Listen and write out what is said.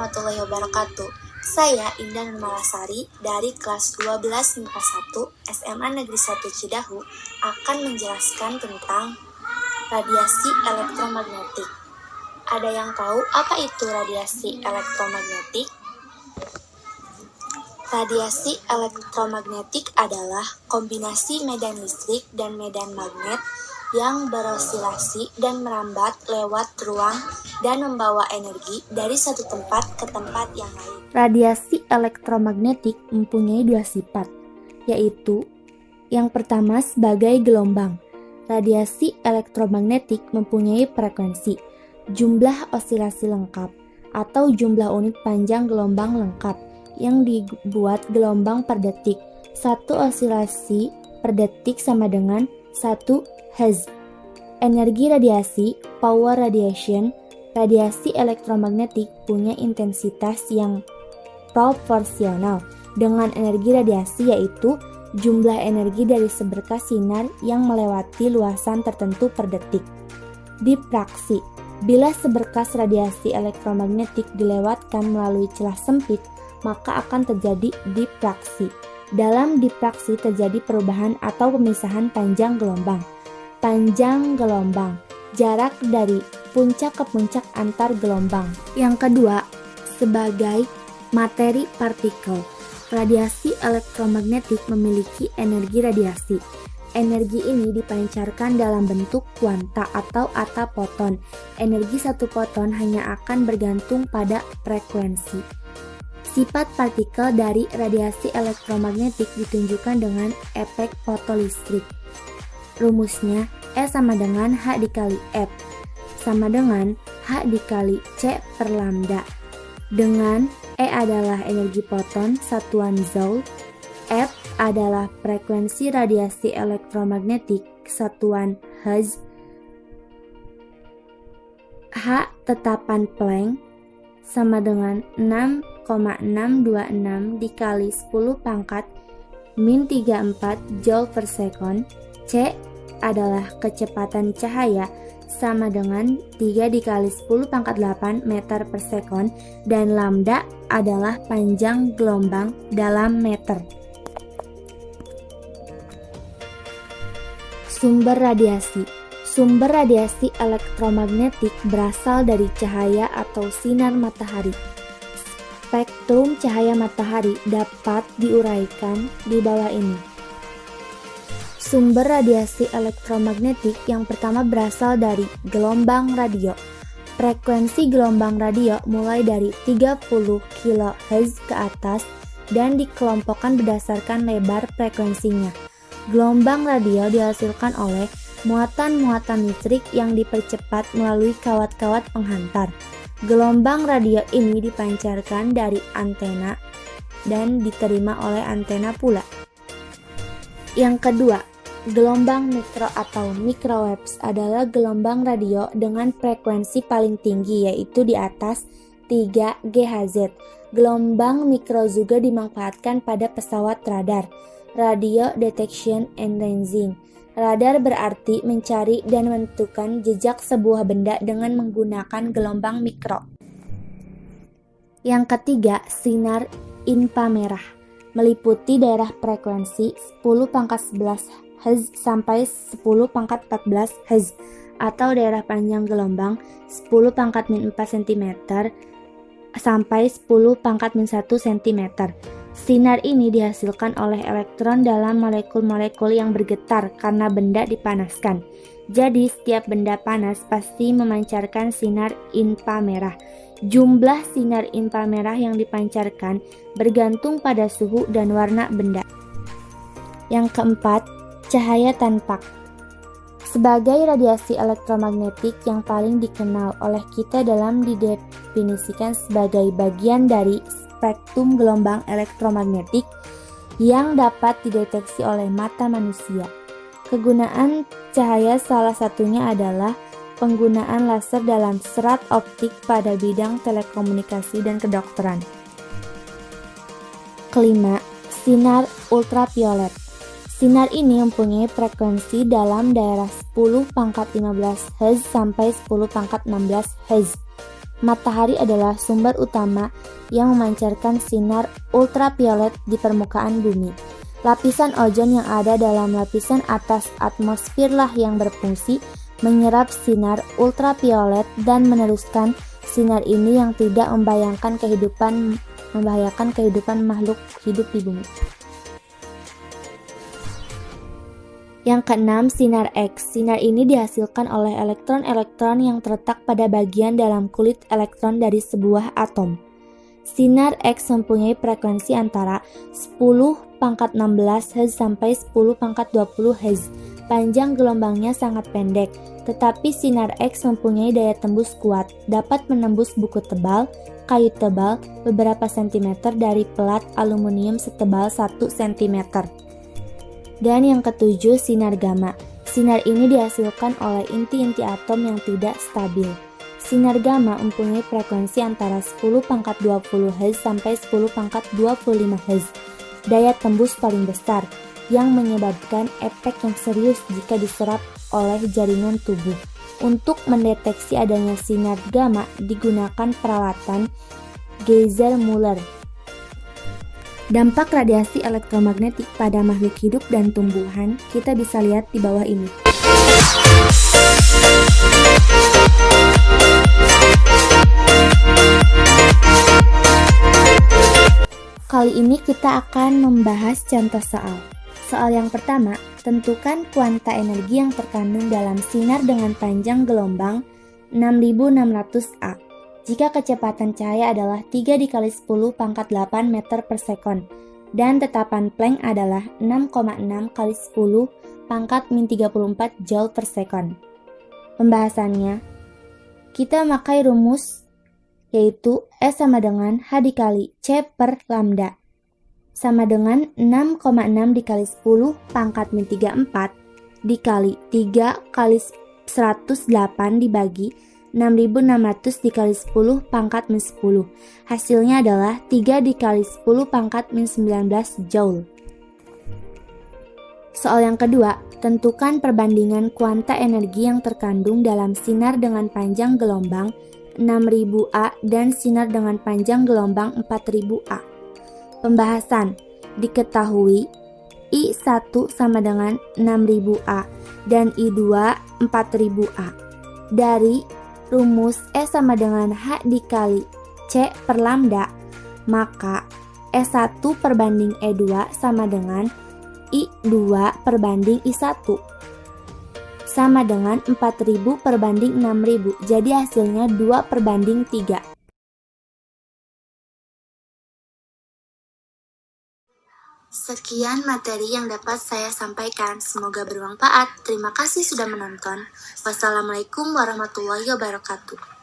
warahmatullahi wabarakatuh. Saya Indah Nurmalasari dari kelas 12 MIPA 1 SMA Negeri 1 Cidahu akan menjelaskan tentang radiasi elektromagnetik. Ada yang tahu apa itu radiasi elektromagnetik? Radiasi elektromagnetik adalah kombinasi medan listrik dan medan magnet yang berosilasi dan merambat lewat ruang dan membawa energi dari satu tempat ke tempat yang lain. Radiasi elektromagnetik mempunyai dua sifat, yaitu yang pertama sebagai gelombang. Radiasi elektromagnetik mempunyai frekuensi, jumlah osilasi lengkap, atau jumlah unit panjang gelombang lengkap yang dibuat gelombang per detik. Satu osilasi per detik sama dengan 1 Hz. Energi radiasi, power radiation, radiasi elektromagnetik punya intensitas yang proporsional dengan energi radiasi, yaitu jumlah energi dari seberkas sinar yang melewati luasan tertentu per detik. Diffraksi. Bila seberkas radiasi elektromagnetik dilewatkan melalui celah sempit, maka akan terjadi diffraksi. Dalam diffraksi terjadi perubahan atau pemisahan panjang gelombang. Panjang gelombang, jarak dari puncak ke puncak antar gelombang. Yang kedua, sebagai materi partikel. Radiasi elektromagnetik memiliki energi radiasi. Energi ini dipancarkan dalam bentuk kuanta atau ata foton. Energi satu foton hanya akan bergantung pada frekuensi. Sifat partikel dari radiasi elektromagnetik ditunjukkan dengan efek fotolistrik. Rumusnya E sama dengan H dikali F sama dengan H dikali C per lambda, dengan E adalah energi foton satuan Joule, F adalah frekuensi radiasi elektromagnetik satuan Hz, H tetapan Planck sama dengan 6,626 dikali 10 pangkat min 34 Joule per second, C adalah kecepatan cahaya sama dengan 3 dikali 10 pangkat 8 meter per second, dan lambda adalah panjang gelombang dalam meter. Sumber radiasi. Sumber radiasi elektromagnetik berasal dari cahaya atau sinar matahari. Spektrum cahaya matahari dapat diuraikan di bawah ini. Sumber radiasi elektromagnetik yang pertama berasal dari gelombang radio. Frekuensi gelombang radio mulai dari 30 kHz ke atas dan dikelompokkan berdasarkan lebar frekuensinya. Gelombang radio dihasilkan oleh muatan-muatan listrik yang dipercepat melalui kawat-kawat penghantar. Gelombang radio ini dipancarkan dari antena dan diterima oleh antena pula. Yang kedua, gelombang mikro atau microwaves adalah gelombang radio dengan frekuensi paling tinggi, yaitu di atas 3 GHz. Gelombang mikro juga dimanfaatkan pada pesawat radar, radio detection and ranging. Radar berarti mencari dan menentukan jejak sebuah benda dengan menggunakan gelombang mikro. Yang ketiga, sinar inframerah meliputi daerah frekuensi 10⁻11 Hz sampai 10⁻14 Hz atau daerah panjang gelombang 10⁻⁴ cm sampai 10⁻�1 cm. Sinar ini dihasilkan oleh elektron dalam molekul-molekul yang bergetar karena benda dipanaskan. Jadi setiap benda panas pasti memancarkan sinar inframerah. Jumlah sinar inframerah yang dipancarkan bergantung pada suhu dan warna benda. Yang keempat, cahaya tanpa. Sebagai radiasi elektromagnetik yang paling dikenal oleh kita dalam didefinisikan sebagai bagian dari spektrum gelombang elektromagnetik yang dapat dideteksi oleh mata manusia. Kegunaan cahaya salah satunya adalah penggunaan laser dalam serat optik pada bidang telekomunikasi dan kedokteran. Kelima, sinar ultraviolet. Sinar ini mempunyai frekuensi dalam daerah 10⁻15 Hz sampai 10⁻16 Hz. Matahari adalah sumber utama yang memancarkan sinar ultraviolet di permukaan bumi. Lapisan ozon yang ada dalam lapisan atas atmosferlah yang berfungsi menyerap sinar ultraviolet dan meneruskan sinar ini yang tidak membahayakan kehidupan makhluk hidup di bumi. Yang keenam, sinar X. Sinar ini dihasilkan oleh elektron-elektron yang terletak pada bagian dalam kulit elektron dari sebuah atom. Sinar X mempunyai frekuensi antara 10⁻16 Hz sampai 10⁻20 Hz. Panjang gelombangnya sangat pendek, tetapi sinar X mempunyai daya tembus kuat, dapat menembus buku tebal, kayu tebal, beberapa sentimeter dari pelat aluminium setebal 1 cm. Dan yang ketujuh, sinar gamma. Sinar ini dihasilkan oleh inti-inti atom yang tidak stabil. Sinar gamma mempunyai frekuensi antara 10⁻20 Hz sampai 10⁻25 Hz. Daya tembus paling besar, yang menyebabkan efek yang serius jika diserap oleh jaringan tubuh. Untuk mendeteksi adanya sinar gamma digunakan peralatan Geiser-Müller. Dampak radiasi elektromagnetik pada makhluk hidup dan tumbuhan kita bisa lihat di bawah ini. Kali ini kita akan membahas contoh soal. Soal yang pertama, tentukan kuanta energi yang terkandung dalam sinar dengan panjang gelombang 6600 A. Jika kecepatan cahaya adalah 3 dikali 10⁸ meter per sekon dan tetapan Planck adalah 6,6 kali 10⁻34 joule per sekon. Pembahasannya, kita memakai rumus yaitu S sama dengan H dikali C per lambda sama dengan 6,6 dikali 10⁻34 dikali 3 kali 108 dibagi 6600 dikali 10⁻10. Hasilnya adalah 3 dikali 10⁻19 joule. Soal yang kedua, tentukan perbandingan kuanta energi yang terkandung dalam sinar dengan panjang gelombang 6000 A dan sinar dengan panjang gelombang 4000 A. Pembahasan, diketahui I1 sama dengan 6000 A dan I2 4000 A. Dari rumus E sama dengan H dikali C per lambda, maka E1 perbanding E2 sama dengan I2 perbanding I1 sama dengan 4000 perbanding 6000, jadi hasilnya 2/3. Sekian materi yang dapat saya sampaikan, semoga bermanfaat. Terima kasih sudah menonton. Wassalamualaikum warahmatullahi wabarakatuh.